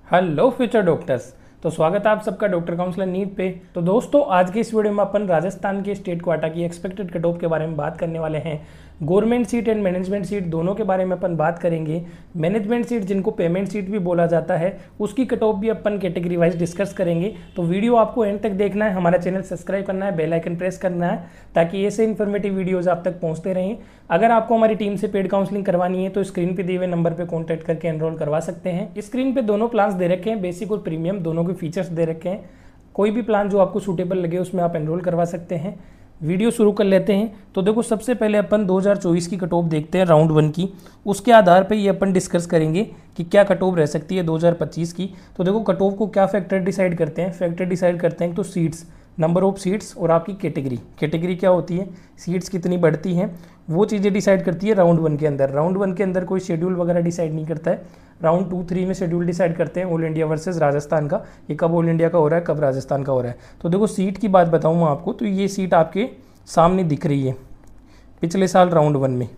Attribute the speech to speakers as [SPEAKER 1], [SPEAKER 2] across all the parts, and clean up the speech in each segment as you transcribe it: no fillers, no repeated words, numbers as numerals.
[SPEAKER 1] Hello future doctors. तो स्वागत है आप सबका डॉक्टर काउंसलर नीट पे। तो दोस्तों आज के इस वीडियो में अपन राजस्थान के स्टेट क्वाटा की एक्सपेक्टेड कट ऑफ के बारे में बात करने वाले हैं। Government seat and management seat दोनों के बारे में अपन बात करेंगे। मैनेजमेंट सीट जिनको पेमेंट सीट भी बोला जाता है उसकी कट ऑफ भी अपन कैटेगरी वाइज डिस्कस करेंगे। तो वीडियो आपको एंड तक देखना है, हमारा चैनल सब्सक्राइब करना है, बेल आइकन प्रेस करना है ताकि ऐसे इन्फॉर्मेटिव वीडियोज आप तक पहुंचते रहें। अगर आपको हमारी टीम से पेड काउंसलिंग करवानी है तो स्क्रीन पे दिए हुए नंबर पे कांटेक्ट करके एनरोल करवा सकते हैं। स्क्रीन पे दोनों प्लान्स दे रखे हैं, बेसिक और प्रीमियम दोनों के फीचर्स दे रखे हैं। कोई भी प्लान जो आपको सूटेबल लगे उसमें आप एनरोल करवा सकते हैं। वीडियो शुरू कर लेते हैं। तो देखो सबसे पहले अपन 2024 की कट ऑफ देखते हैं राउंड 1 की। उसके आधार पे ये अपन डिस्कस करेंगे कि क्या कट ऑफ रह सकती है 2025 की। तो देखो कट ऑफ को क्या फैक्टर डिसाइड करते हैं, फैक्टर डिसाइड करते हैं तो सीट्स, नंबर ऑफ सीट्स और आपकी कैटेगरी क्या होती है, सीट्स कितनी बढ़ती हैं, वो चीज़ें डिसाइड करती है राउंड 1 के अंदर। राउंड 1 के अंदर कोई शेड्यूल वगैरह डिसाइड नहीं करता है। राउंड 2, 3 में शेड्यूल डिसाइड करते हैं ऑल इंडिया वर्सेस राजस्थान का। ये कब ऑल इंडिया का हो रहा है, कब राजस्थान का हो रहा है। तो देखो सीट की बात बताऊँ मैं आपको, तो ये सीट आपके सामने दिख रही है पिछले साल राउंड 1 में,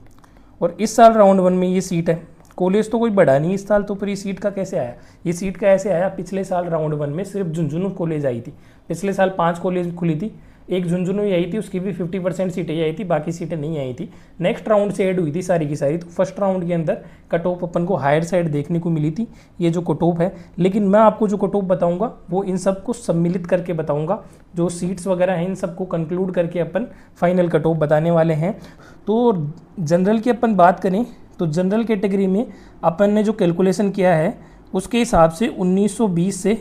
[SPEAKER 1] और इस साल राउंड 1 में ये सीट है। कॉलेज तो कोई बढ़ा नहीं इस साल, तो फिर ये सीट का कैसे आया, ये सीट का ऐसे आया, पिछले साल राउंड 1 में सिर्फ झुंझुनू कॉलेज आई थी। पिछले साल 5 कॉलेज खुली थी, एक झुंझुनू ही आई थी, उसकी भी 50% सीटें ही आई थी, बाकी सीटें नहीं आई थी। नेक्स्ट राउंड से ऐड हुई थी सारी की सारी। तो फर्स्ट राउंड के अंदर कट ऑफ अपन को हायर साइड देखने को मिली थी, ये जो कट ऑफ है। लेकिन मैं आपको जो कट ऑफ बताऊंगा वो इन सबको सम्मिलित करके बताऊंगा, जो सीट्स वगैरह हैं इन सबको कंक्लूड करके अपन फाइनल कट ऑफ बताने वाले हैं। तो जनरल की अपन बात करें तो जनरल कैटेगरी में अपन ने जो कैलकुलेशन किया है उसके हिसाब से 1920 से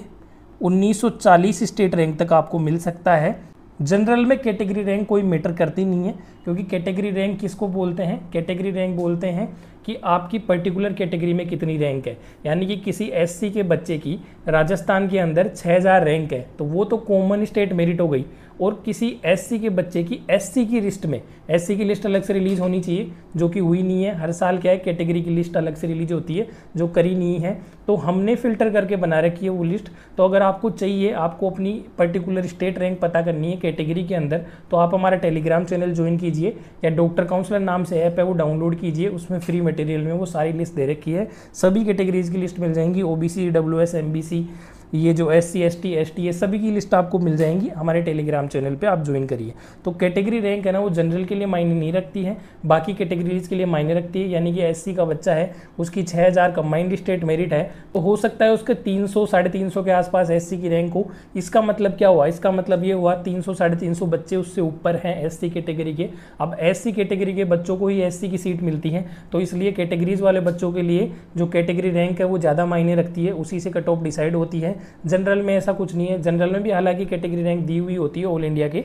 [SPEAKER 1] 1940 स्टेट रैंक तक आपको मिल सकता है। जनरल में कैटेगरी रैंक कोई मैटर करती नहीं है, क्योंकि कैटेगरी रैंक किसको बोलते हैं, कैटेगरी रैंक बोलते हैं कि आपकी पर्टिकुलर कैटेगरी में कितनी रैंक है। यानी कि किसी एससी के बच्चे की राजस्थान के अंदर 6000 रैंक है तो वो तो कॉमन स्टेट मेरिट हो गई, और किसी एससी के बच्चे की एससी की लिस्ट में, एससी की लिस्ट अलग से रिलीज होनी चाहिए जो कि हुई नहीं है। हर साल क्या है, कैटेगरी की लिस्ट अलग से रिलीज होती है जो करी नहीं है, तो हमने फिल्टर करके बना रखी है वो लिस्ट। तो अगर आपको चाहिए, आपको अपनी पर्टिकुलर स्टेट रैंक पता करनी है कैटेगरी के अंदर, तो आप हमारा टेलीग्राम चैनल ज्वाइन कीजिए, या डॉक्टर काउंसलर नाम से ऐप है वो डाउनलोड कीजिए। उसमें फ्री मटेरियल में वो सारी लिस्ट दे रखी है, सभी कैटेगरीज की लिस्ट मिल जाएंगी, ओबीसी, डब्ल्यूएस, एमबीसी, ये जो एससी, एसटी, एसटी, ये सभी की लिस्ट आपको मिल जाएंगी हमारे टेलीग्राम चैनल पे, आप ज्वाइन करिए। तो कैटेगरी रैंक है ना, वो जनरल के लिए मायने नहीं रखती है, बाकी कैटेगरीज के लिए मायने रखती है। यानी कि एससी का बच्चा है, उसकी 6000 कंबाइंड स्टेट मेरिट है, तो हो सकता है उसके 300 350 के आसपास एससी की रैंक हो। इसका मतलब क्या हुआ, इसका मतलब ये हुआ 300 350 बच्चे उससे ऊपर हैं एससी कैटेगरी के। अब एससी कैटेगरी के बच्चों को ही एससी की सीट मिलती है, तो इसलिए कैटेगरीज वाले बच्चों के लिए जो कैटेगरी रैंक है वो ज़्यादा मायने रखती है, उसी से कट ऑफ डिसाइड होती है। जनरल में ऐसा कुछ नहीं है। जनरल में भी हालांकि कैटेगरी रैंक दी हुई होती है ऑल इंडिया के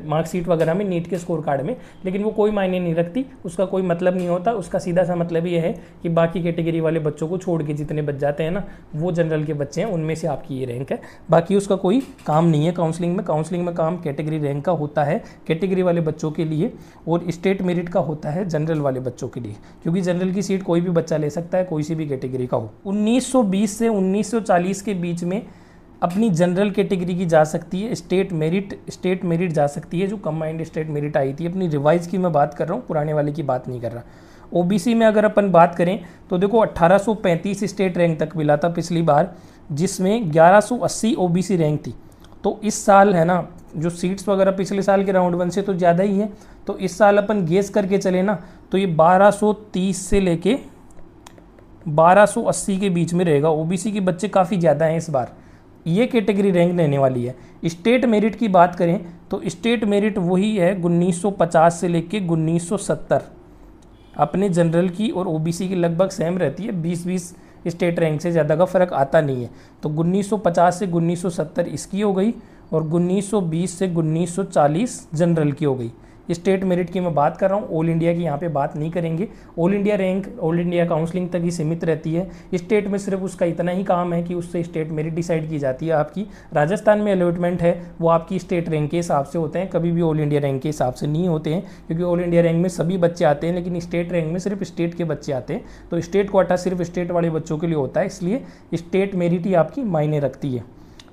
[SPEAKER 1] मार्कशीट वगैरह में, नीट के स्कोर कार्ड में, लेकिन वो कोई मायने नहीं रखती, उसका कोई मतलब नहीं होता। उसका सीधा सा मतलब ये है कि बाकी कैटेगरी वाले बच्चों को छोड़ के जितने बच जाते हैं ना, वो जनरल के बच्चे हैं, उनमें से आपकी ये रैंक है। बाकी उसका कोई काम नहीं है काउंसलिंग में। काउंसलिंग में काम कैटेगरी रैंक का होता है कैटेगरी वाले बच्चों के लिए, और स्टेट मेरिट का होता है जनरल वाले बच्चों के लिए, क्योंकि जनरल की सीट कोई भी बच्चा ले सकता है, कोई सी भी कैटेगरी का हो। 1920 से 1940 के बीच में अपनी जनरल कैटेगरी की जा सकती है, स्टेट मेरिट जा सकती है, जो कंबाइंड स्टेट मेरिट आई थी। अपनी रिवाइज की मैं बात कर रहा हूँ, पुराने वाले की बात नहीं कर रहा। ओबीसी में अगर अपन बात करें तो देखो 1835 स्टेट रैंक तक मिला था पिछली बार, जिसमें 1180 ओबीसी रैंक थी। तो इस साल है ना, जो सीट्स वगैरह पिछले साल के राउंड 1 से तो ज़्यादा ही है, तो इस साल अपन गेस करके चले ना तो ये 1230 से लेके 1280 के बीच में रहेगा। ओबीसी के बच्चे काफ़ी ज़्यादा हैं इस बार, ये कैटेगरी रैंक लेने वाली है। स्टेट मेरिट की बात करें तो स्टेट मेरिट वही है 1950 से लेके 1970। अपने जनरल की और ओबीसी की लगभग सेम रहती है, 20-20 स्टेट रैंक से ज़्यादा का फ़र्क आता नहीं है। तो 1950 से 1970 इसकी हो गई, और 1920 से 1940 जनरल की हो गई। स्टेट मेरिट की मैं बात कर रहा हूँ, ऑल इंडिया की यहाँ पे बात नहीं करेंगे। All India rank all India counselling तक ही सीमित रहती है। स्टेट में सिर्फ उसका इतना ही काम है कि उससे स्टेट मेरिट डिसाइड की जाती है आपकी। राजस्थान में अलॉटमेंट है वो आपकी स्टेट रैंक के हिसाब से होते हैं, कभी भी ऑल इंडिया रैंक के हिसाब से नहीं होते हैं, क्योंकि ऑल इंडिया रैंक में सभी बच्चे आते हैं, लेकिन स्टेट रैंक में सिर्फ स्टेट के बच्चे आते हैं। तो स्टेट कोटा सिर्फ स्टेट वाले बच्चों के लिए होता है, इसलिए स्टेट मेरिट ही आपकी मायने रखती है।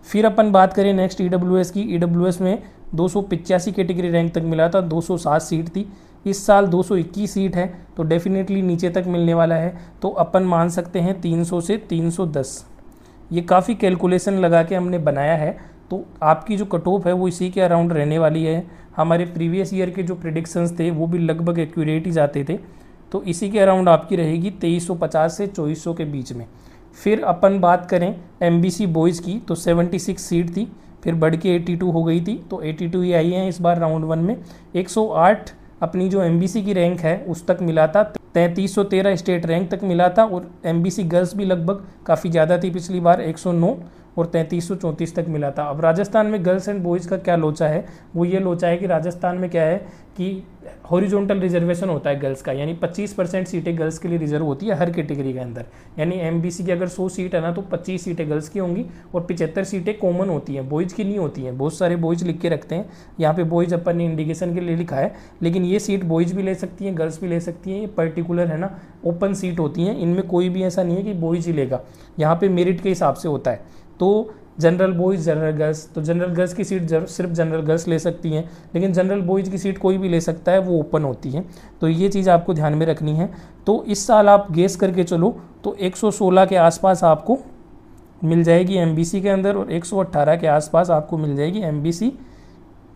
[SPEAKER 1] फिर अपन बात करें नेक्स्ट ईडब्ल्यूएस की। ईडब्ल्यूएस में 285 कैटेगरी रैंक तक मिला था, 207 सीट थी। इस साल 221 सीट है, तो डेफिनेटली नीचे तक मिलने वाला है। तो अपन मान सकते हैं 300 से 310 ये काफ़ी कैलकुलेशन लगा के हमने बनाया है, तो आपकी जो कट ऑफ है वो इसी के अराउंड रहने वाली है। हमारे प्रीवियस ईयर के जो प्रिडिक्शंस थे वो भी लगभग एक्यूरेट ही जाते थे, तो इसी के अराउंड आपकी रहेगी 2350 से 2400 के बीच में। फिर अपन बात करें MBC बॉयज़ की, तो 76 सीट थी, फिर बढ़ के 82 हो गई थी, तो 82 ही आई हैं इस बार राउंड 1 में। 108 अपनी जो MBC की रैंक है उस तक मिला था, 3313 स्टेट रैंक तक मिला था, और MBC गर्ल्स भी लगभग काफ़ी ज़्यादा थी पिछली बार, 109 और 3334 तक मिला था। अब राजस्थान में गर्ल्स एंड बॉयज़ का क्या लोचा है, वो ये लोचा है कि राजस्थान में क्या है कि हॉरिजॉन्टल रिजर्वेशन होता है गर्ल्स का, यानी 25% सीटें गर्ल्स के लिए रिजर्व होती है हर कैटेगरी के अंदर। यानी MBC की अगर 100 सीट है ना, तो 25 सीटें गर्ल्स की होंगी और 75 सीटें कॉमन होती हैं, बॉयज़ की नहीं होती हैं। बहुत सारे बॉयज़ लिख के रखते हैं, यहाँ पे बॉयज़ अपन ने इंडिकेशन के लिए लिखा है, लेकिन ये सीट बॉयज़ भी ले सकती हैं, गर्ल्स भी ले सकती हैं। ये पर्टिकुलर है ना, ओपन सीट होती हैं, इनमें कोई भी ऐसा नहीं है कि बॉयज़ ही लेगा, यहाँ पे मेरिट के हिसाब से होता है। तो जनरल बॉयज़, जनरल गर्ल्स, तो जनरल गर्ल्स की सीट सिर्फ जनरल गर्ल्स ले सकती हैं, लेकिन जनरल बॉयज़ की सीट कोई भी ले सकता है, वो ओपन होती है। तो ये चीज़ आपको ध्यान में रखनी है। तो इस साल आप गेस करके चलो तो 116 के आसपास आपको मिल जाएगी MBC के अंदर, और 118 के आसपास आपको मिल जाएगी MBC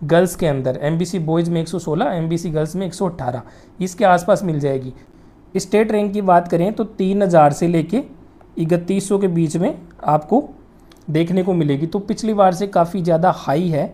[SPEAKER 1] गर्ल्स के अंदर। MBC बॉयज़ में 116, MBC गर्ल्स में 118, इसके आसपास मिल जाएगी। स्टेट रैंक की बात करें तो 3000 से लेके 3100 के बीच में आपको देखने को मिलेगी। तो पिछली बार से काफ़ी ज़्यादा हाई है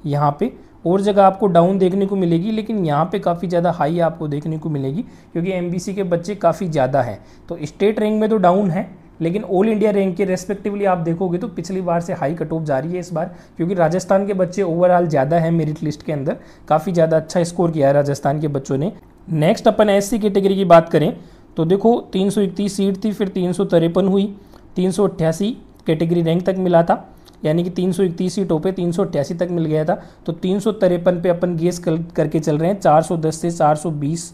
[SPEAKER 1] यहाँ पे, और जगह आपको डाउन देखने को मिलेगी, लेकिन यहाँ पे काफ़ी ज़्यादा हाई आपको देखने को मिलेगी क्योंकि MBC के बच्चे काफ़ी ज़्यादा हैं। तो स्टेट रैंक में तो डाउन है, लेकिन ऑल इंडिया रैंक के रेस्पेक्टिवली आप देखोगे तो पिछली बार से हाई कट ऑफ जा रही है इस बार, क्योंकि राजस्थान के बच्चे ओवरऑल ज़्यादा है मेरिट लिस्ट के अंदर, काफ़ी ज़्यादा अच्छा स्कोर किया है राजस्थान के बच्चों ने। नेक्स्ट अपन SC कैटेगरी की बात करें तो देखो 331 सीट थी, फिर 353 हुई, 388 कैटेगरी रैंक तक मिला था, यानी कि 331 सीटों पे 388 तक मिल गया था। तो 353 पे अपन गेस करके चल रहे हैं, 410 से 420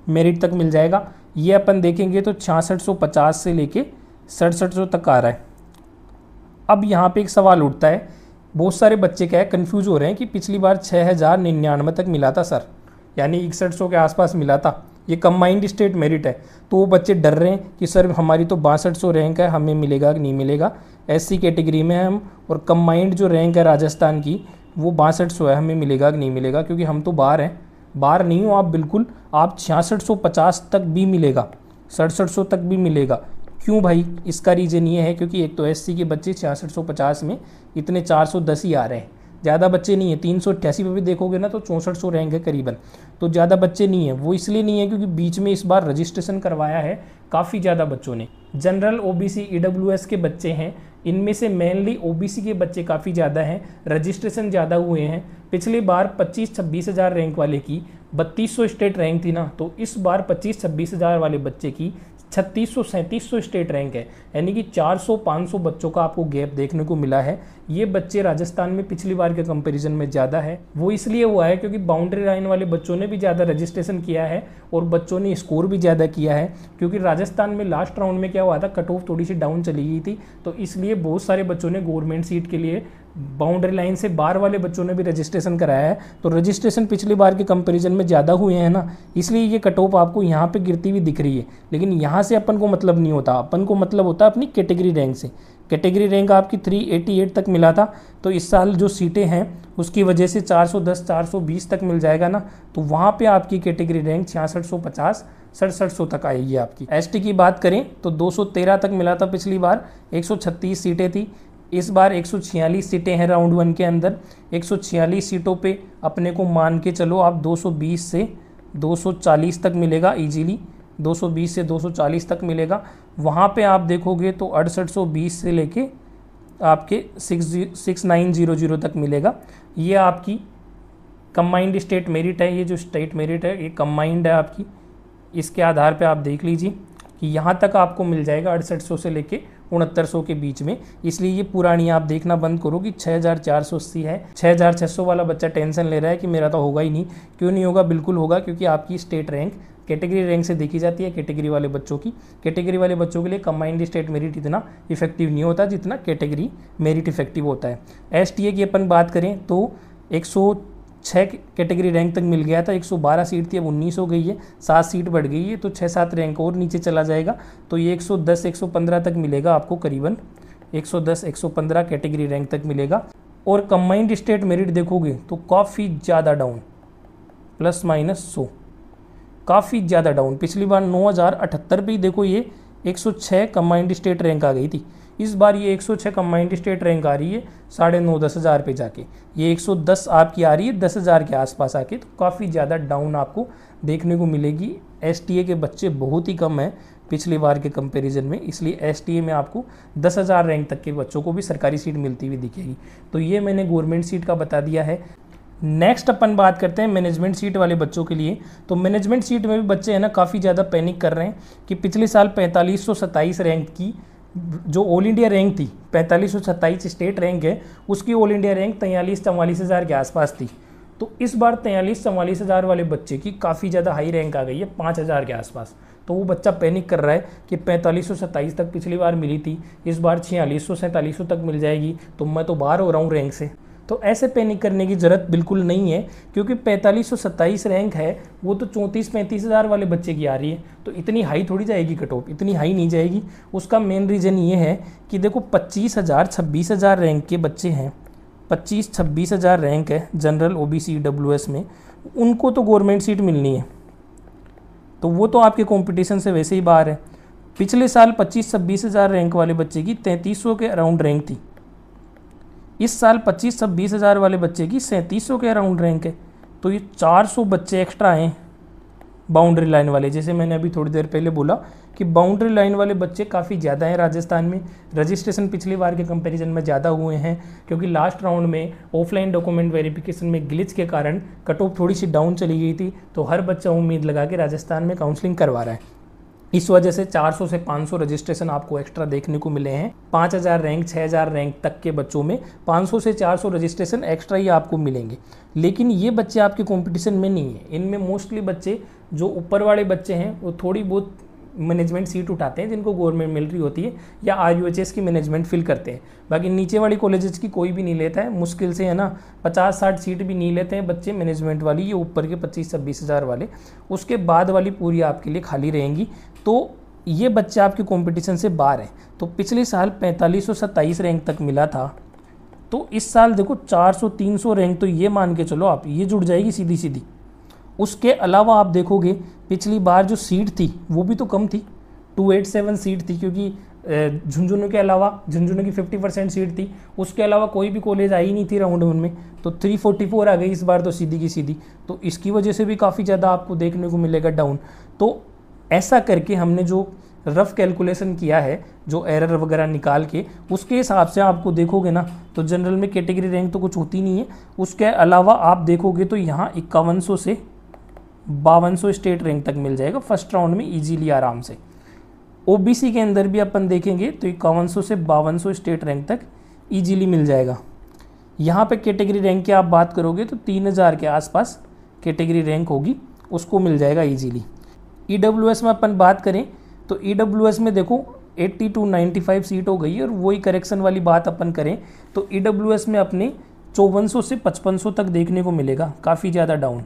[SPEAKER 1] मेरिट तक मिल जाएगा। ये अपन देखेंगे तो 6650 से लेके 6700 तक आ रहा है। अब यहाँ पे एक सवाल उठता है, बहुत सारे बच्चे क्या है कन्फ्यूज हो रहे हैं कि पिछली बार 6099 तक मिला था सर, यानी 6100 के आसपास मिला था, ये कंबाइंड स्टेट मेरिट है। तो वो बच्चे डर रहे हैं कि सर हमारी तो 6200 रैंक है, हमें मिलेगा कि नहीं मिलेगा। SC कैटेगरी में हम, और कंबाइंड जो रैंक है राजस्थान की वो 6200 है, हमें मिलेगा कि नहीं मिलेगा, क्योंकि हम तो बाहर हैं। बाहर नहीं हो आप बिल्कुल, आप 6650 तक भी मिलेगा, 6700 तक भी मिलेगा। क्यों भाई? इसका रीज़न ये है क्योंकि एक तो SC के बच्चे 6650 में इतने 410 ही आ रहे हैं, ज़्यादा बच्चे नहीं है। 388 पे भी देखोगे ना तो 6400 रैंक है करीबन, तो ज़्यादा बच्चे नहीं है। वो इसलिए नहीं है क्योंकि बीच में इस बार रजिस्ट्रेशन करवाया है काफ़ी ज़्यादा बच्चों ने। जनरल OBC EWS के बच्चे हैं, इनमें से मेनली OBC के बच्चे काफ़ी ज़्यादा हैं, रजिस्ट्रेशन ज़्यादा हुए हैं। पिछली बार 25-26 हज़ार रैंक वाले की 3200 स्टेट रैंक थी ना, तो इस बार 25-26 हज़ार वाले बच्चे की 3600-3700 स्टेट रैंक है, यानी कि 400-500 बच्चों का आपको गैप देखने को मिला है। ये बच्चे राजस्थान में पिछली बार के कंपैरिजन में ज़्यादा है। वो इसलिए हुआ है क्योंकि बाउंड्री लाइन वाले बच्चों ने भी ज़्यादा रजिस्ट्रेशन किया है और बच्चों ने स्कोर भी ज़्यादा किया है, क्योंकि राजस्थान में लास्ट राउंड में क्या हुआ था, कट ऑफ थोड़ी सी डाउन चली गई थी, तो इसलिए बहुत सारे बच्चों ने गवर्नमेंट सीट के लिए बाउंड्री लाइन से बाहर वाले बच्चों ने भी रजिस्ट्रेशन कराया है। तो रजिस्ट्रेशन पिछली बार के कंपैरिजन में ज़्यादा हुए हैं ना, इसलिए ये कट ऑफ आपको यहाँ पे गिरती हुई दिख रही है। लेकिन यहाँ से अपन को मतलब नहीं होता, अपन को मतलब होता है अपनी कैटेगरी रैंक से। कैटेगरी रैंक आपकी 388 तक मिला था, तो इस साल जो सीटें हैं उसकी वजह से 410-420 तक मिल जाएगा ना, तो वहाँ पे आपकी कैटेगरी रैंक 6650-6700 तक आएगी आपकी। ST की बात करें तो 213 तक मिला था पिछली बार, 136 सीटें थी। इस बार 146 सीटें हैं राउंड 1 के अंदर। 146 सीटों पे अपने को मान के चलो आप 220 से 240 तक मिलेगा इजीली, 220 से 240 तक मिलेगा। वहाँ पे आप देखोगे तो 6820 से लेके आपके 6900 तक मिलेगा। ये आपकी कंबाइंड स्टेट मेरिट है, ये जो स्टेट मेरिट है ये कंबाइंड है आपकी। इसके आधार पे आप देख लीजिए कि यहाँ तक आपको मिल जाएगा 6800 से लेके 6900 के बीच में। इसलिए ये पुरानी आप देखना बंद करो कि 6480 है। 6600 वाला बच्चा टेंशन ले रहा है कि मेरा तो होगा ही नहीं। क्यों नहीं होगा? बिल्कुल होगा, क्योंकि आपकी स्टेट रैंक कैटेगरी रैंक से देखी जाती है कैटेगरी वाले बच्चों की। कैटेगरी वाले बच्चों के लिए कंबाइंड स्टेट मेरिट इतना इफेक्टिव नहीं होता जितना कैटेगरी मेरिट इफेक्टिव होता है। STA की अपन बात करें तो 106 कैटेगरी रैंक तक मिल गया था, 112 सीट थी, अब 19 हो गई है, 7 सीट बढ़ गई है, तो 6-7 रैंक और नीचे चला जाएगा, तो ये 110-115 तक मिलेगा आपको करीबन 110, 115 कैटेगरी रैंक तक मिलेगा। और कंबाइंड स्टेट मेरिट देखोगे तो काफ़ी ज़्यादा डाउन, ±100, काफ़ी ज़्यादा डाउन। पिछली बार 9078 पे ही देखो ये 106 कंबाइंड स्टेट रैंक आ गई थी, इस बार ये 106 कंबाइंड स्टेट रैंक आ रही है 9,500-10 हज़ार पे जाके, ये 110 आपकी आ रही है 10,000 के आसपास आके, तो काफ़ी ज़्यादा डाउन आपको देखने को मिलेगी। STA के बच्चे बहुत ही कम हैं पिछली बार के कंपैरिजन में, इसलिए STA में आपको 10,000 रैंक तक के बच्चों को भी सरकारी सीट मिलती हुई दिखेगी। तो ये मैंने गवर्नमेंट सीट का बता दिया है। नेक्स्ट अपन बात करते हैं मैनेजमेंट सीट वाले बच्चों के लिए। तो मैनेजमेंट सीट में भी बच्चे हैं ना काफ़ी ज़्यादा पैनिक कर रहे हैं कि पिछले साल 4527 रैंक की जो ऑल इंडिया रैंक थी, 4527 स्टेट रैंक है, उसकी ऑल इंडिया रैंक 43-44 हज़ार के आसपास थी। तो इस बार 43-44 हज़ार वाले बच्चे की काफ़ी ज़्यादा हाई रैंक आ गई है 5,000 के आसपास। तो वो बच्चा पैनिक कर रहा है कि 4527 तक पिछली बार मिली थी, इस बार 4600-4700 तक मिल जाएगी, तो मैं तो बाहर हो रहा हूँ रैंक से। तो ऐसे पैनिक करने की ज़रूरत बिल्कुल नहीं है, क्योंकि 4527 रैंक है वो तो 34-35 हज़ार वाले बच्चे की आ रही है, तो इतनी हाई थोड़ी जाएगी कट ऑफ, इतनी हाई नहीं जाएगी। उसका मेन रीज़न ये है कि देखो 25,000-26 हज़ार रैंक के बच्चे हैं, 25-26 हज़ार रैंक है जनरल OBC EWS में, उनको तो गवर्नमेंट सीट मिलनी है, तो वो तो आपके कंपटीशन से वैसे ही बाहर है। पिछले साल 25-26 हज़ार रैंक वाले बच्चे की 3300 के अराउंड रैंक थी, इस साल 25-26 हज़ार वाले बच्चे की 3700 के अराउंड रैंक है। तो ये 400 बच्चे एक्स्ट्रा हैं बाउंड्री लाइन वाले। जैसे मैंने अभी थोड़ी देर पहले बोला कि बाउंड्री लाइन वाले बच्चे काफ़ी ज़्यादा हैं राजस्थान में। रजिस्ट्रेशन पिछली बार के कंपैरिजन में ज़्यादा हुए हैं, क्योंकि लास्ट राउंड में ऑफलाइन डॉक्यूमेंट वेरिफिकेशन में ग्लिच के कारण कट ऑफ थोड़ी सी डाउन चली गई थी, तो हर बच्चा उम्मीद लगा के राजस्थान में काउंसलिंग करवा रहा है। इस वजह से 400 से 500 रजिस्ट्रेशन आपको एक्स्ट्रा देखने को मिले हैं। 5,000 रैंक 6,000 रैंक तक के बच्चों में 500 से 400 रजिस्ट्रेशन एक्स्ट्रा ही आपको मिलेंगे। लेकिन ये बच्चे आपके कंपटीशन में नहीं है, इनमें मोस्टली बच्चे जो ऊपर वाले बच्चे हैं वो थोड़ी बहुत मैनेजमेंट सीट उठाते हैं जिनको गवर्नमेंट मिल रही होती है, या RUHS की मैनेजमेंट फिल करते हैं। बाकी नीचे वाली कॉलेजेस की कोई भी नहीं लेता है, मुश्किल से है ना 50-60 सीट भी नहीं लेते हैं बच्चे मैनेजमेंट वाली, ये ऊपर के 25-26 हज़ार वाले। उसके बाद वाली पूरी आपके लिए खाली रहेंगी, तो ये बच्चे आपके कंपटीशन से बाहर हैं। तो पिछले साल 4527 रैंक तक मिला था, तो इस साल देखो 400-300 रैंक, तो ये मान के चलो आप ये जुड़ जाएगी सीधी सीधी। उसके अलावा आप देखोगे पिछली बार जो सीट थी वो भी तो कम थी, 287 सीट थी, क्योंकि झुंझुनू के अलावा झुंझुनू की 50% सीट थी, उसके अलावा कोई भी कॉलेज आई नहीं थी राउंड 1 में, तो 344 आ गई इस बार तो सीधी की सीधी। तो इसकी वजह से भी काफ़ी ज़्यादा आपको देखने को मिलेगा डाउन। तो ऐसा करके हमने जो रफ कैलकुलेशन किया है, जो एरर वगैरह निकाल के, उसके हिसाब से आपको देखोगे ना तो जनरल में कैटेगरी रैंक तो कुछ होती नहीं है। उसके अलावा आप देखोगे तो यहाँ 5100 से 5200 स्टेट रैंक तक मिल जाएगा फर्स्ट राउंड में इजीली, आराम से। OBC के अंदर भी अपन देखेंगे तो 5100 से 5200 स्टेट रैंक तक इजीली मिल जाएगा। यहाँ पे कैटेगरी रैंक की आप बात करोगे तो 3000 के आसपास कैटेगरी रैंक होगी, उसको मिल जाएगा इजीली। EWS में अपन बात करें तो EWS में देखो 80 to 95 सीट हो गई है, और वही करेक्शन वाली बात अपन करें तो EWS में अपने 5400 से 5500 तक देखने को मिलेगा, काफ़ी ज़्यादा डाउन।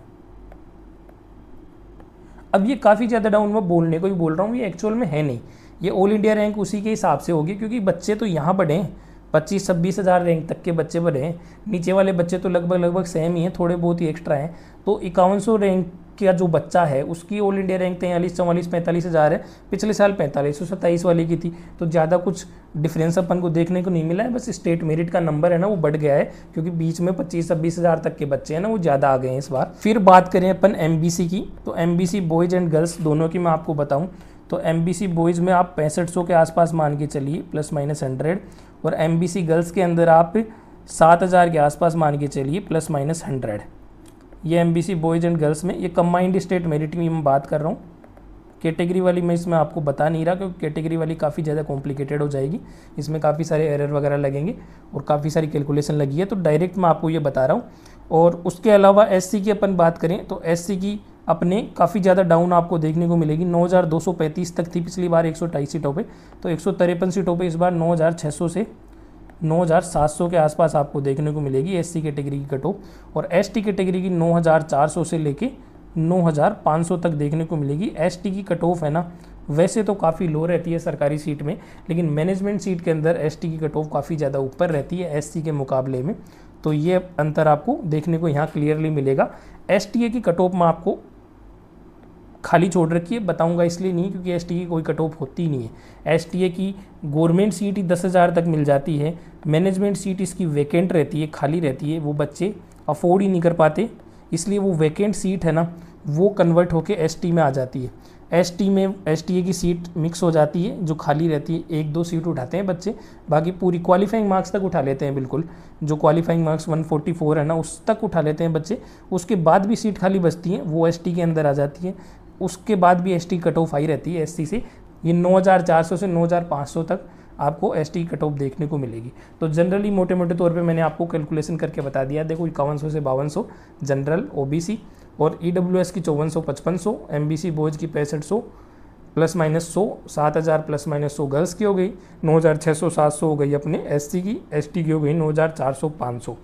[SPEAKER 1] अब ये काफ़ी ज़्यादा डाउन मैं बोलने को ही बोल रहा हूँ, ये एक्चुअल में है नहीं, ये ऑल इंडिया रैंक उसी के हिसाब से होगी, क्योंकि बच्चे तो यहाँ बढ़े हैं, 25-26 हज़ार रैंक तक के बच्चे बढ़े हैं, नीचे वाले बच्चे तो लगभग सेम ही हैं, थोड़े बहुत ही एक्स्ट्रा हैं। तो 5100 रैंक का जो बच्चा है उसकी ऑल इंडिया रैंक 43-44-45 हज़ार है, पिछले साल 4527 वाले की थी, तो ज़्यादा कुछ डिफरेंस अपन को देखने को नहीं मिला है। बस स्टेट मेरिट का नंबर है ना वो बढ़ गया है, क्योंकि बीच में 25-26 हज़ार तक के बच्चे हैं ना वो ज़्यादा आ गए हैं इस बार। फिर बात करें अपन MBC की, तो MBC बॉयज़ एंड गर्ल्स दोनों की मैं आपको बताऊँ तो MBC बॉयज़ में आप 6500 के आसपास मान के चलिए ±100, और MBC गर्ल्स के अंदर आप 7000 के आसपास मान के चलिए ±100। ये MBC बॉयज़ एंड गर्ल्स में, ये कंबाइंड स्टेट मेरिट की मैं बात कर रहा हूँ। कैटेगरी वाली मैं इसमें आपको बता नहीं रहा, क्योंकि कैटेगरी वाली काफ़ी ज़्यादा कॉम्प्लिकेटेड हो जाएगी, इसमें काफ़ी सारे एरर वगैरह लगेंगे और काफ़ी सारी कैलकुलेशन लगी है, तो डायरेक्ट मैं आपको ये बता रहा हूँ। और उसके अलावा SC की अपन बात करें तो SC की अपने काफ़ी ज़्यादा डाउन आपको देखने को मिलेगी, 9235 तक थी पिछली बार 128 सीटों पे, तो 153 सीटों पे इस बार 9600 से 9700 के आसपास आपको देखने को मिलेगी SC कैटेगरी की कट ऑफ, और ST कैटेगरी की 9400 से लेके 9500 तक देखने को मिलेगी। ST की कट ऑफ है ना वैसे तो काफ़ी लो रहती है सरकारी सीट में, लेकिन मैनेजमेंट सीट के अंदर एसटी की कट ऑफ काफ़ी ज़्यादा ऊपर रहती है एससी के मुकाबले में। तो ये अंतर आपको देखने को यहाँ क्लियरली मिलेगा। एसटीए की कट ऑफ में आपको खाली छोड़ रखी है, बताऊंगा इसलिए नहीं क्योंकि एसटीए की कोई कट ऑफ होती नहीं है। एसटीए की गवर्नमेंट सीट ही 10,000 तक मिल जाती है, मैनेजमेंट सीट इसकी वैकेंट रहती है, खाली रहती है, वो बच्चे अफोर्ड ही नहीं कर पाते, इसलिए वो वैकेंट सीट है ना वो कन्वर्ट होके एसटी में आ जाती है। एसटी में एसटीए की सीट मिक्स हो जाती है, जो खाली रहती है 1-2 सीट उठाते हैं बच्चे, बाकी पूरी क्वालिफाइंग मार्क्स तक उठा लेते हैं, बिल्कुल जो क्वालिफाइंग मार्क्स 144 है ना उस तक उठा लेते हैं बच्चे। उसके बाद भी सीट खाली बचती है, वो एसटी के अंदर आ जाती है। उसके बाद भी एसटी कट ऑफ हाई रहती है एससी से, ये 9,400 से 9,500 तक आपको एसटी कट ऑफ देखने को मिलेगी। तो जनरली मोटे मोटे तौर पे मैंने आपको कैलकुलेशन करके बता दिया। देखो 5100 से 5200 जनरल ओबीसी, और ईडब्ल्यूएस की 5400-5500, एमबीसी बॉयज़ की 6500 plus minus 100, 7,000 plus minus 100 girls की हो गई, 9,600-700 हो गई अपने एससी की, एसटी की हो गई 9,400-500।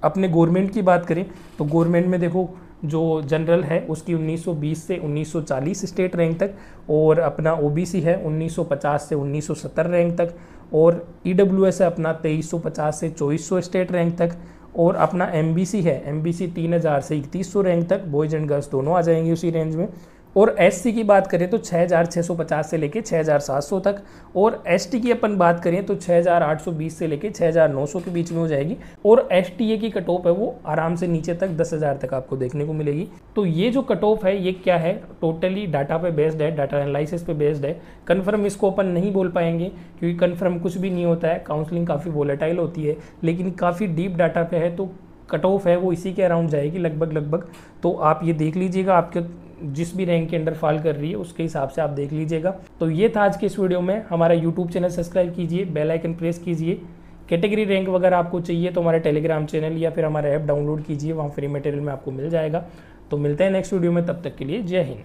[SPEAKER 1] अपने गवर्नमेंट की बात करें तो गवर्नमेंट में देखो जो जनरल है उसकी 1920 से 1940 स्टेट रैंक तक, और अपना ओबीसी है 1950 से 1970 रैंक तक, और ईडब्ल्यूएस है अपना 2350 से 2400 स्टेट रैंक तक, और अपना एमबीसी है, एमबीसी 3,000 से 3,100 रैंक तक, बॉयज़ एंड गर्ल्स दोनों आ जाएंगे उसी रेंज में। और एससी की बात करें तो 6,650 से लेके 6,700 तक, और एसटी की अपन बात करें तो 6,820 से लेके 6,900 के बीच में हो जाएगी। और एसटीए की कट ऑफ है वो आराम से नीचे तक 10,000 तक आपको देखने को मिलेगी। तो ये जो कट ऑफ है ये क्या है, टोटली डाटा पे बेस्ड है, डाटा एनालिसिस पे बेस्ड है। कन्फर्म इसको अपन नहीं बोल पाएंगे क्योंकि कन्फर्म कुछ भी नहीं होता है, काउंसलिंग काफ़ी वोलेटाइल होती है, लेकिन काफ़ी डीप डाटा पे है तो कट ऑफ है वो इसी के अराउंड जाएगी लगभग। तो आप ये देख लीजिएगा, आपके जिस भी रैंक के अंडर फॉल कर रही है उसके हिसाब से आप देख लीजिएगा। तो ये था आज के इस वीडियो में। हमारा यूट्यूब चैनल सब्सक्राइब कीजिए, बेल आइकन प्रेस कीजिए। कैटेगरी रैंक वगैरह आपको चाहिए तो हमारे टेलीग्राम चैनल या फिर हमारा ऐप डाउनलोड कीजिए, वहाँ फ्री मटेरियल में आपको मिल जाएगा। तो मिलते हैं नेक्स्ट वीडियो में, तब तक के लिए जय हिंद।